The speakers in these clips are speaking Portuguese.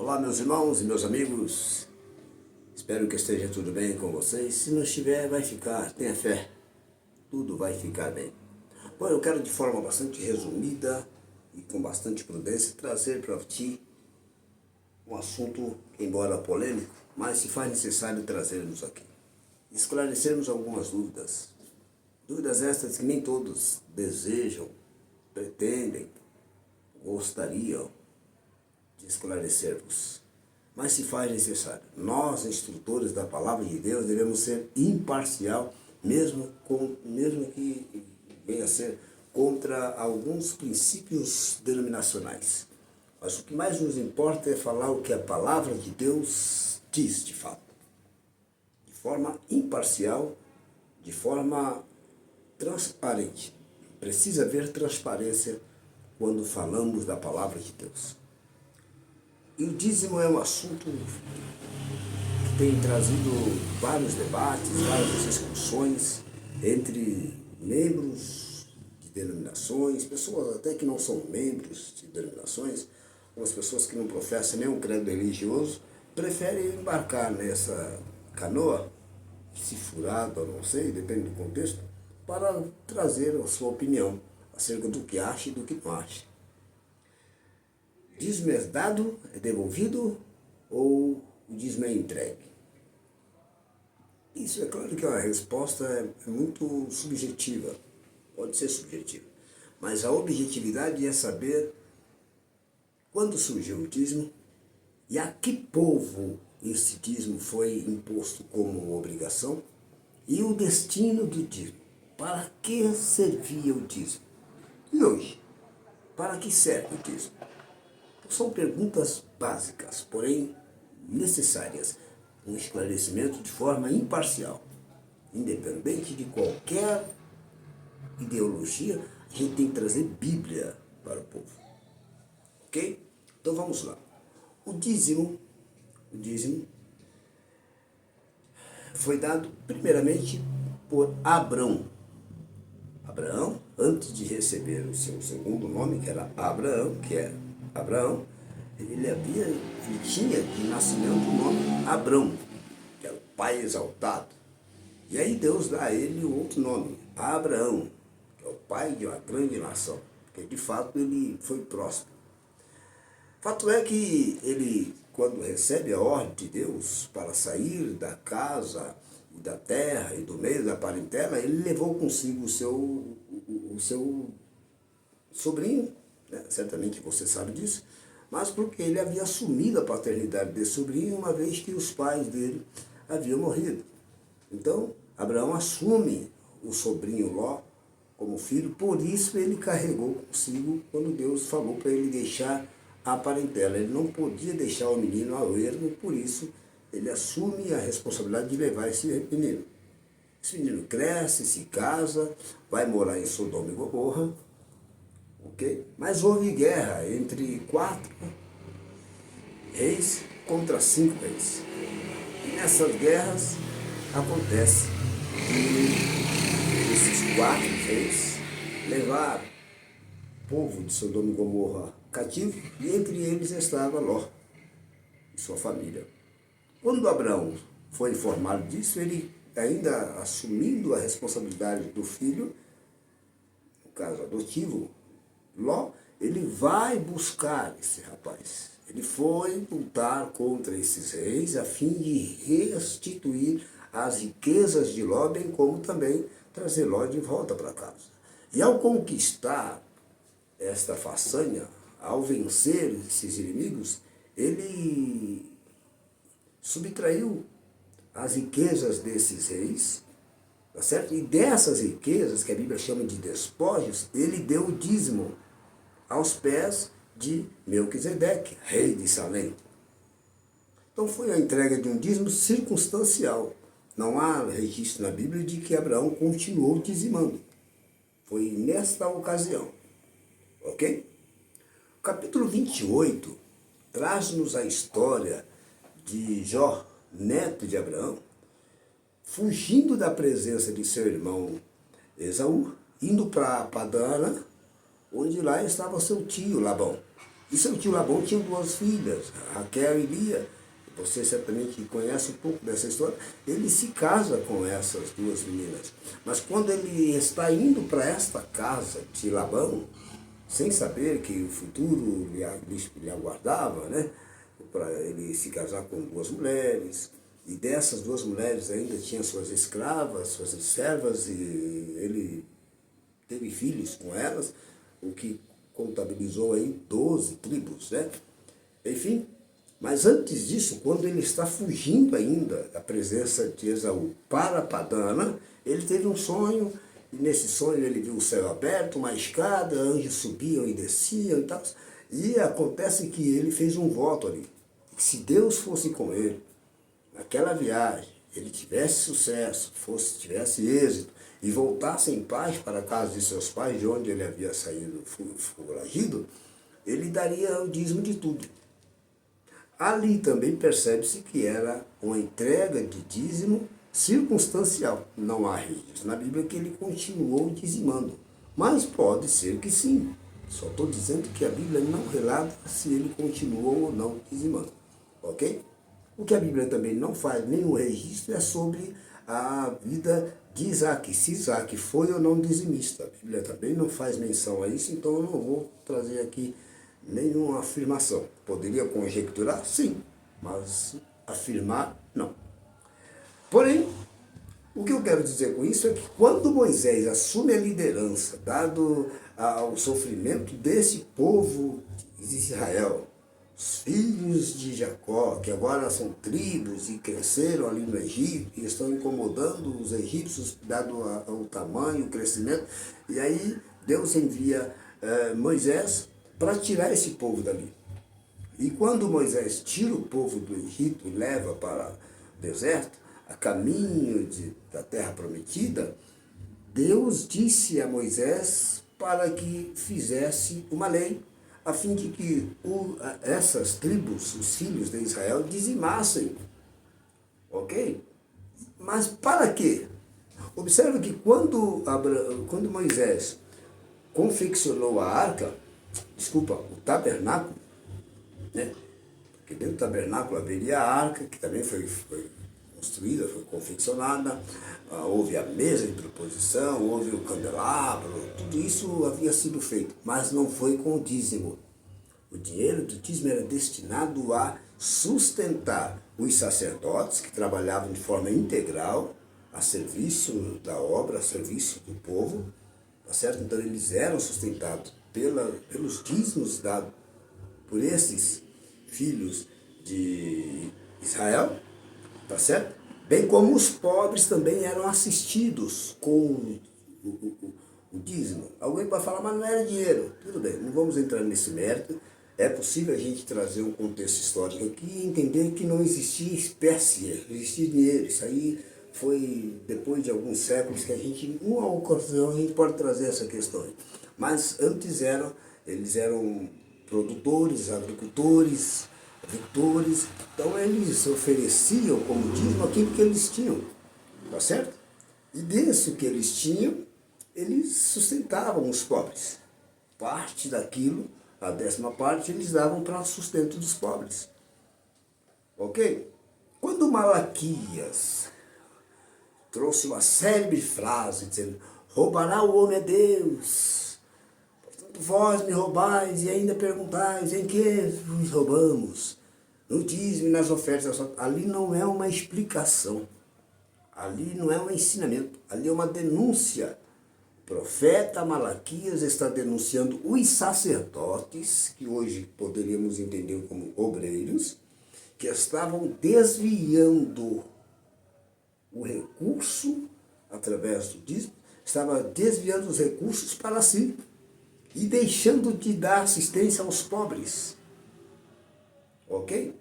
Olá, meus irmãos e meus amigos, espero que esteja tudo bem com vocês. Se não estiver, vai ficar, tenha fé, tudo vai ficar bem. Bom, eu quero de forma bastante resumida e com bastante prudência trazer para ti um assunto, embora polêmico, mas se faz necessário trazermos aqui. Esclarecermos algumas dúvidas. Dúvidas estas que nem todos desejam, pretendem, gostariam de esclarecer-vos. Mas se faz necessário. Nós, instrutores da Palavra de Deus, devemos ser imparcial, mesmo que venha a ser contra alguns princípios denominacionais. Mas o que mais nos importa é falar o que a Palavra de Deus diz de fato. De forma imparcial, de forma transparente. Precisa haver transparência quando falamos da Palavra de Deus. E o dízimo é um assunto que tem trazido vários debates, várias discussões entre membros de denominações, pessoas até que não são membros de denominações, algumas pessoas que não professam nenhum credo religioso, preferem embarcar nessa canoa, se furada ou não sei, depende do contexto, para trazer a sua opinião acerca do que acha e do que não acha. Dízimo é dado, é devolvido ou o dízimo é entregue? Isso é claro que a resposta é muito subjetiva, pode ser subjetiva, mas a objetividade é saber quando surgiu o dízimo e a que povo esse dízimo foi imposto como obrigação e o destino do dízimo. Para que servia o dízimo? E hoje, para que serve o dízimo? São perguntas básicas, porém necessárias. Um esclarecimento de forma imparcial. Independente de qualquer ideologia, a gente tem que trazer Bíblia para o povo. Ok? Então vamos lá. O dízimo foi dado primeiramente por Abrão. Abraão, antes de receber o seu segundo nome, que era Abraão, ele tinha de nascimento o nome Abrão, que era o pai exaltado. E aí Deus dá a ele outro nome, Abraão, que é o pai de uma grande nação, porque de fato ele foi próspero. Fato é que ele, quando recebe a ordem de Deus para sair da casa e da terra e do meio da parentela, ele levou consigo o seu sobrinho, né? Certamente você sabe disso, mas porque ele havia assumido a paternidade desse sobrinho uma vez que os pais dele haviam morrido. Então, Abraão assume o sobrinho Ló como filho, por isso ele carregou consigo quando Deus falou para ele deixar a parentela. Ele não podia deixar o menino ao ermo, por isso ele assume a responsabilidade de levar esse menino. Esse menino cresce, se casa, vai morar em Sodoma e Gomorra, ok? Mas houve guerra entre 4 reis contra 5 reis. E nessas guerras acontece que esses 4 reis levaram o povo de Sodoma e Gomorra cativo, e entre eles estava Ló e sua família. Quando Abraão foi informado disso, ele, ainda assumindo a responsabilidade do filho, no caso adotivo, Ló, ele vai buscar esse rapaz. Ele foi lutar contra esses reis a fim de restituir as riquezas de Ló, bem como também trazer Ló de volta para casa. E ao conquistar esta façanha, ao vencer esses inimigos, ele subtraiu as riquezas desses reis, tá certo? E dessas riquezas, que a Bíblia chama de despojos, ele deu o dízimo aos pés de Melquisedeque, rei de Salém. Então foi a entrega de um dízimo circunstancial. Não há registro na Bíblia de que Abraão continuou dizimando. Foi nesta ocasião. Ok? O capítulo 28 traz-nos a história de Jó, neto de Abraão, fugindo da presença de seu irmão Esaú, indo para Padã Arã, onde lá estava seu tio Labão. E seu tio Labão tinha duas filhas, Raquel e Lia. Você certamente conhece um pouco dessa história. Ele se casa com essas duas meninas. Mas quando ele está indo para esta casa de Labão, sem saber que o futuro lhe aguardava, né? Para ele se casar com duas mulheres, e dessas duas mulheres ainda tinha suas escravas, suas servas, e ele teve filhos com elas, o que contabilizou aí 12 tribos, né? Enfim, mas antes disso, quando ele está fugindo ainda da presença de Esaú para Padã, ele teve um sonho, e nesse sonho ele viu o céu aberto, uma escada, anjos subiam e desciam e tal. E acontece que ele fez um voto ali, que se Deus fosse com ele, naquela viagem, ele tivesse sucesso, tivesse êxito, e voltasse em paz para a casa de seus pais, de onde ele havia saído foragido, ele daria o dízimo de tudo. Ali também percebe-se que era uma entrega de dízimo circunstancial. Não há registro na Bíblia que ele continuou dizimando. Mas pode ser que sim. Só estou dizendo que a Bíblia não relata se ele continuou ou não dizimando. Ok? O que a Bíblia também não faz nenhum registro é sobre a vida de Isaac. Se Isaac foi ou não dizimista. A Bíblia também não faz menção a isso, então eu não vou trazer aqui nenhuma afirmação. Poderia conjecturar? Sim, mas afirmar, não. Porém, o que eu quero dizer com isso é que quando Moisés assume a liderança, dado ao sofrimento desse povo de Israel, os filhos de Jacó, que agora são tribos e cresceram ali no Egito, e estão incomodando os egípcios, dado o tamanho, o crescimento, e aí Deus envia Moisés para tirar esse povo dali. E quando Moisés tira o povo do Egito e leva para o deserto, a caminho da terra prometida, Deus disse a Moisés para que fizesse uma lei, a fim de que essas tribos, os filhos de Israel, dizimassem. Ok? Mas para quê? Observe que quando Moisés confeccionou a arca, o tabernáculo, né? Porque dentro do tabernáculo haveria a arca, que também foi construída, foi confeccionada, houve a mesa de proposição, houve o candelabro, tudo isso havia sido feito, mas não foi com o dízimo. O dinheiro do dízimo era destinado a sustentar os sacerdotes que trabalhavam de forma integral, a serviço da obra, a serviço do povo, tá certo? Então eles eram sustentados pelos dízimos dados por esses filhos de Israel, tá certo? Bem como os pobres também eram assistidos com o dízimo. Alguém pode falar, mas não era dinheiro. Tudo bem, não vamos entrar nesse mérito. É possível a gente trazer um contexto histórico aqui e entender que não existia espécie, não existia dinheiro. Isso aí foi depois de alguns séculos que a gente, em uma ocasião, a gente pode trazer essa questão. Mas antes eles eram produtores, agricultores, então eles ofereciam como dízimo aquilo que eles tinham, tá certo? E desse que eles tinham, eles sustentavam os pobres. Parte daquilo, a 10ª parte, eles davam para o sustento dos pobres. Ok? Quando Malaquias trouxe uma célebre frase dizendo: roubará o homem a Deus, portanto vós me roubais e ainda perguntais em que vos roubamos, no dízimo e nas ofertas. Ali não é uma explicação, ali não é um ensinamento, ali é uma denúncia. O profeta Malaquias está denunciando os sacerdotes, que hoje poderíamos entender como obreiros, que estavam desviando o recurso através do dízimo, estava desviando os recursos para si e deixando de dar assistência aos pobres. Ok?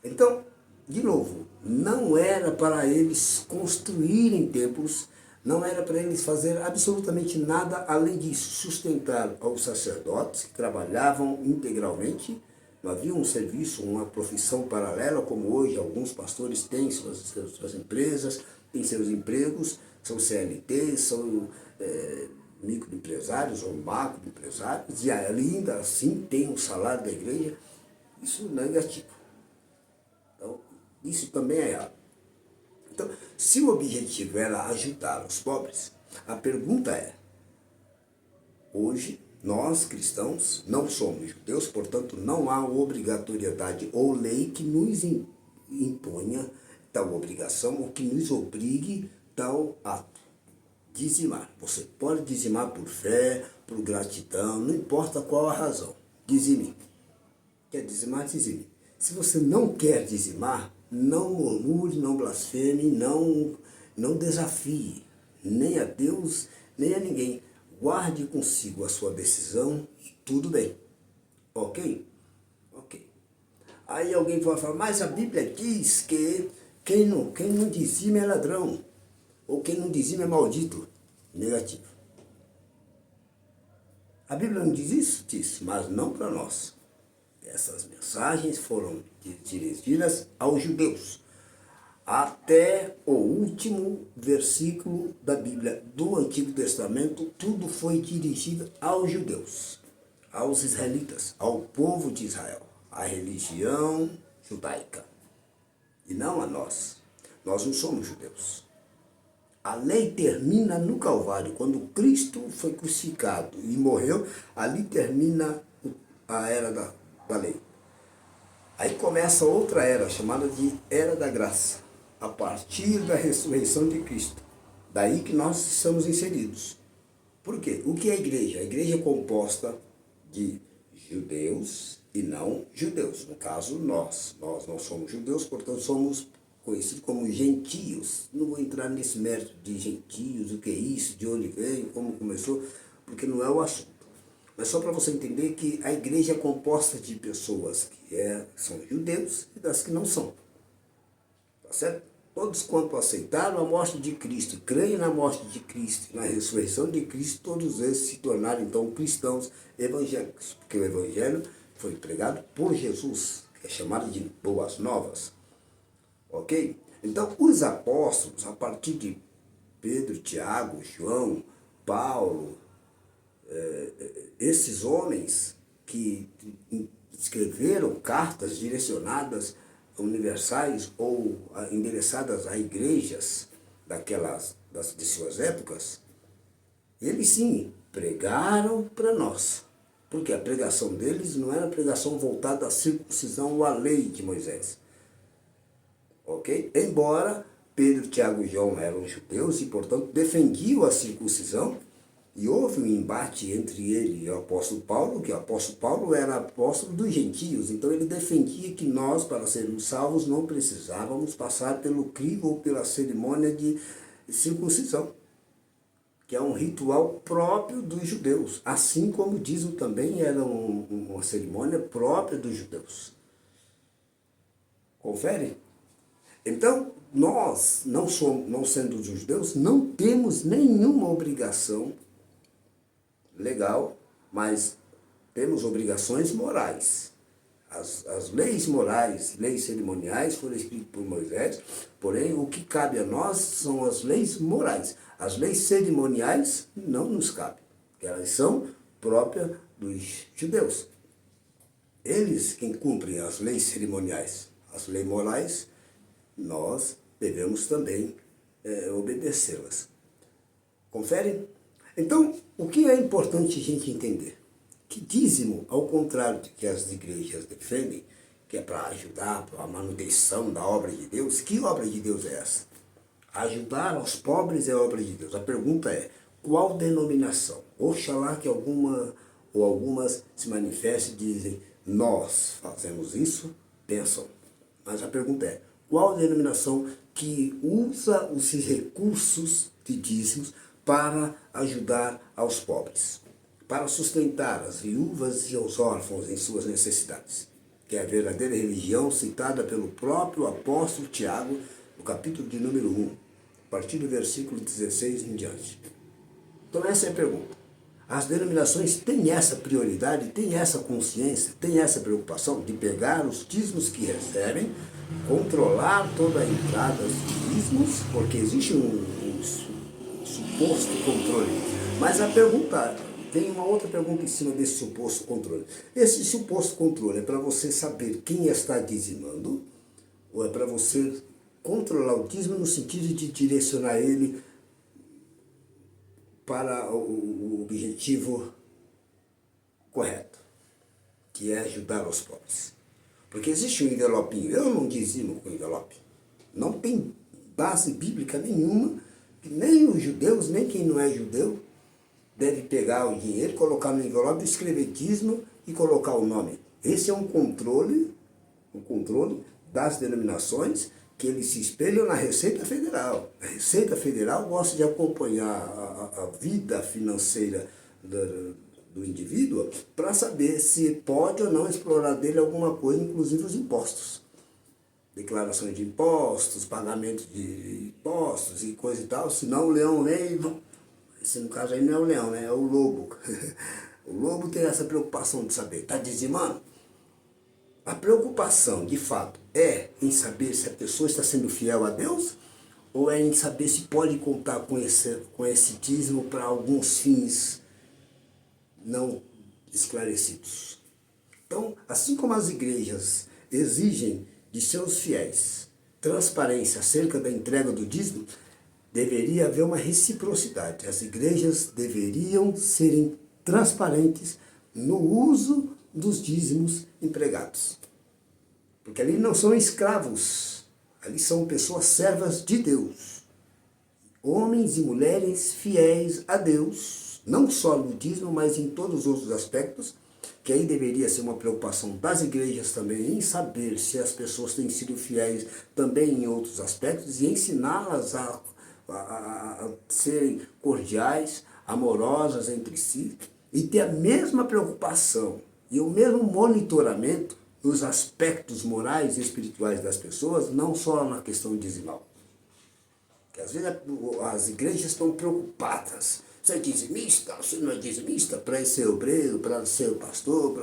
Então, de novo, não era para eles construírem templos, não era para eles fazer absolutamente nada além disso, sustentar aos sacerdotes que trabalhavam integralmente. Não havia um serviço, uma profissão paralela, como hoje alguns pastores têm suas empresas, têm seus empregos, são CLT, são microempresários ou macroempresários, e ainda assim tem o salário da igreja, isso é negativo. Então, isso também é errado. Então, se o objetivo era ajudar os pobres, a pergunta é, hoje, nós cristãos não somos judeus, portanto não há obrigatoriedade ou lei que nos imponha tal obrigação ou que nos obrigue tal ato. Dizimar. Você pode dizimar por fé, por gratidão, não importa qual a razão. Dizime. Quer dizimar? Dizime. Se você não quer dizimar, não murmure, não blasfeme, não desafie, nem a Deus, nem a ninguém. Guarde consigo a sua decisão e tudo bem. Ok? Ok. Aí alguém pode falar, mas a Bíblia diz que quem não dizima é ladrão. Ou quem não dizima é maldito. Negativo. A Bíblia não diz isso? Diz, mas não para nós. Essas mensagens foram dirigidas aos judeus. Até o último versículo da Bíblia do Antigo Testamento, tudo foi dirigido aos judeus, aos israelitas, ao povo de Israel, à religião judaica, e não a nós. Nós não somos judeus. A lei termina no Calvário, quando Cristo foi crucificado e morreu, ali termina a era da lei. Aí começa outra era, chamada de Era da Graça, a partir da ressurreição de Cristo. Daí que nós estamos inseridos. Por quê? O que é a igreja? A igreja é composta de judeus e não judeus. No caso, nós. Nós não somos judeus, portanto somos conhecidos como gentios. Não vou entrar nesse mérito de gentios, o que é isso, de onde veio, como começou, porque não é o assunto. Mas só para você entender que a igreja é composta de pessoas que são judeus e das que não são. Tá certo? Todos quanto aceitaram a morte de Cristo, creem na morte de Cristo, na ressurreição de Cristo, todos esses se tornaram então cristãos evangélicos. Porque o evangelho foi pregado por Jesus, que é chamado de boas novas. Ok? Então, os apóstolos, a partir de Pedro, Tiago, João, Paulo, esses homens que escreveram cartas direcionadas, universais ou endereçadas a igrejas de suas épocas, eles sim pregaram para nós. Porque a pregação deles não era pregação voltada à circuncisão ou à lei de Moisés. Ok? Embora Pedro, Tiago e João eram judeus e, portanto, defendiam a circuncisão, e houve um embate entre ele e o apóstolo Paulo, que o apóstolo Paulo era apóstolo dos gentios, então ele defendia que nós, para sermos salvos, não precisávamos passar pelo crivo ou pela cerimônia de circuncisão, que é um ritual próprio dos judeus, assim como dízimo também era uma cerimônia própria dos judeus. Confere? Então, nós, não sendo judeus, não temos nenhuma obrigação legal, mas temos obrigações morais. As leis morais, leis cerimoniais foram escritas por Moisés, porém o que cabe a nós são as leis morais. As leis cerimoniais não nos cabem, porque elas são próprias dos judeus. Eles quem cumprem as leis cerimoniais. As leis morais, nós devemos também obedecê-las. Confere? Então, o que é importante a gente entender? Que dízimo, ao contrário do que as igrejas defendem, que é para ajudar para a manutenção da obra de Deus, que obra de Deus é essa? Ajudar aos pobres é obra de Deus. A pergunta é, qual denominação? Oxalá que algumas se manifestem e dizem, nós fazemos isso, pensam. Mas a pergunta é, qual denominação que usa os recursos de dízimos para ajudar aos pobres, para sustentar as viúvas e os órfãos em suas necessidades, que é a verdadeira religião citada pelo próprio apóstolo Tiago, no capítulo de número 1, a partir do versículo 16 em diante. Então essa é a pergunta. As denominações têm essa prioridade, têm essa consciência, têm essa preocupação de pegar os dízimos que recebem, controlar toda a entrada dos dízimos, porque existe um suposto controle Mas a pergunta, tem uma outra pergunta em cima desse suposto controle. Esse suposto controle é para você saber quem está dizimando, ou é para você controlar o dízimo no sentido de direcionar ele para o objetivo correto, que é ajudar os pobres? Porque existe um envelopinho, eu não dizimo com envelope. Não tem base bíblica nenhuma, que nem os judeus, nem quem não é judeu, deve pegar o dinheiro, colocar no envelope, escrever dízimo e colocar o nome. Esse é um controle das denominações, que eles se espelham na Receita Federal. A Receita Federal gosta de acompanhar a vida financeira do indivíduo para saber se pode ou não explorar dele alguma coisa, inclusive os impostos. Declarações de impostos, pagamento de impostos e coisa e tal, senão o leão vem, esse no caso aí não é o leão, né? É o lobo. O lobo tem essa preocupação de saber, está dizimando? A preocupação, de fato, é em saber se a pessoa está sendo fiel a Deus, ou é em saber se pode contar com esse dízimo para alguns fins não esclarecidos. Então, assim como as igrejas exigem de seus fiéis transparência acerca da entrega do dízimo, deveria haver uma reciprocidade. As igrejas deveriam serem transparentes no uso dos dízimos empregados. Porque ali não são escravos, ali são pessoas servas de Deus. Homens e mulheres fiéis a Deus, não só no dízimo, mas em todos os outros aspectos, que aí deveria ser uma preocupação das igrejas também, em saber se as pessoas têm sido fiéis também em outros aspectos e ensiná-las a serem cordiais, amorosas entre si, e ter a mesma preocupação e o mesmo monitoramento nos aspectos morais e espirituais das pessoas, não só na questão dizimal. Porque às vezes as igrejas estão preocupadas. Você é dizimista? Você não é dizimista? Para ser obreiro, para ser pastor,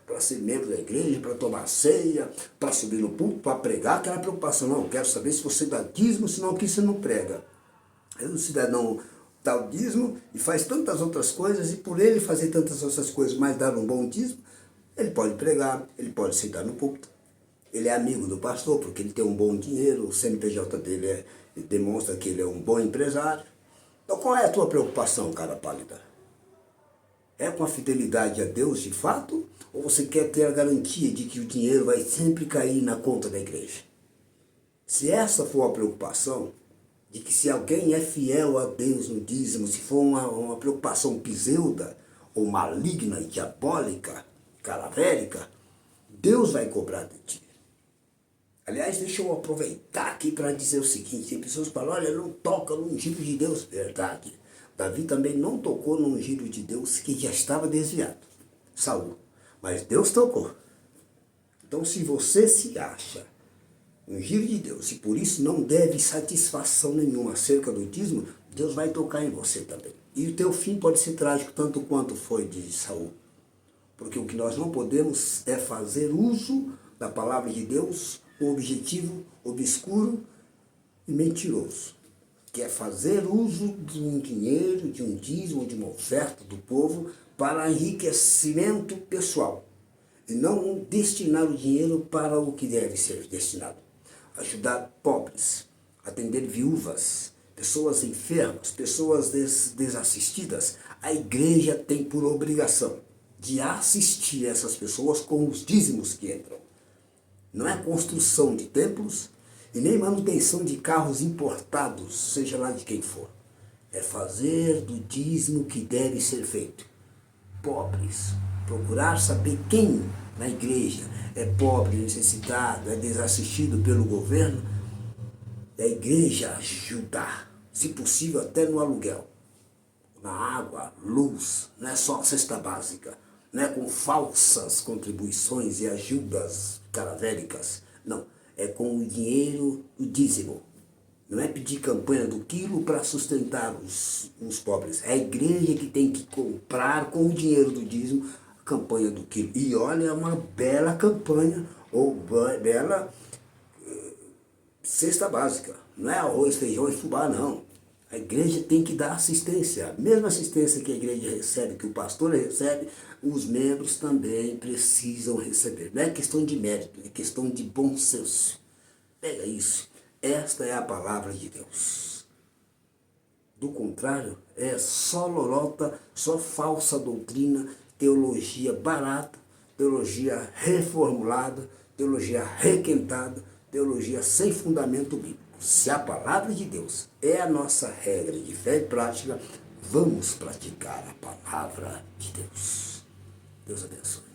para ser membro da igreja, para tomar ceia, para subir no púlpito, para pregar, aquela preocupação. Não, eu quero saber se você dá dízimo, senão aqui você não prega. Aí o cidadão dá o dízimo e faz tantas outras coisas, e por ele fazer tantas outras coisas, mas dar um bom dízimo, ele pode pregar, ele pode sentar no púlpito, ele é amigo do pastor porque ele tem um bom dinheiro, o CNPJ dele demonstra que ele é um bom empresário. Então qual é a tua preocupação, cara pálida? É com a fidelidade a Deus de fato? Ou você quer ter a garantia de que o dinheiro vai sempre cair na conta da igreja? Se essa for a preocupação, de que se alguém é fiel a Deus no dízimo, se for uma preocupação pseuda, ou maligna e diabólica, calavérica, Deus vai cobrar de ti. Aliás, deixa eu aproveitar aqui para dizer o seguinte, tem pessoas que falam, olha, não toca no ungido de Deus. Verdade. Davi também não tocou no ungido de Deus, que já estava desviado. Saul. Mas Deus tocou. Então, se você se acha ungido de Deus, e por isso não deve satisfação nenhuma acerca do dízimo, Deus vai tocar em você também. E o teu fim pode ser trágico, tanto quanto foi de Saul. Porque o que nós não podemos é fazer uso da palavra de Deus com objetivo obscuro e mentiroso, que é fazer uso de um dinheiro, de um dízimo, de uma oferta do povo para enriquecimento pessoal, e não destinar o dinheiro para o que deve ser destinado. Ajudar pobres, atender viúvas, pessoas enfermas, pessoas desassistidas. A igreja tem por obrigação de assistir essas pessoas com os dízimos que entram. Não é construção de templos e nem manutenção de carros importados, seja lá de quem for. É fazer do dízimo que deve ser feito. Pobres, procurar saber quem na igreja é pobre, necessitado, é desassistido pelo governo, e a igreja ajudar, se possível até no aluguel, na água, luz, não é só a cesta básica, não é com falsas contribuições e ajudas caravéricas, não, é com o dinheiro do dízimo. Não é pedir campanha do quilo para sustentar os pobres. É a igreja que tem que comprar com o dinheiro do dízimo a campanha do quilo. E olha, é uma bela campanha, ou bela cesta básica. Não é arroz, feijão e fubá, não. A igreja tem que dar assistência. A mesma assistência que a igreja recebe, que o pastor recebe, os membros também precisam receber. Não é questão de mérito, é questão de bom senso. Pega isso. Esta é a palavra de Deus. Do contrário, é só lorota, só falsa doutrina, teologia barata, teologia reformulada, teologia requentada, teologia sem fundamento bíblico. Se a palavra de Deus é a nossa regra de fé e prática, vamos praticar a palavra de Deus. Deus abençoe.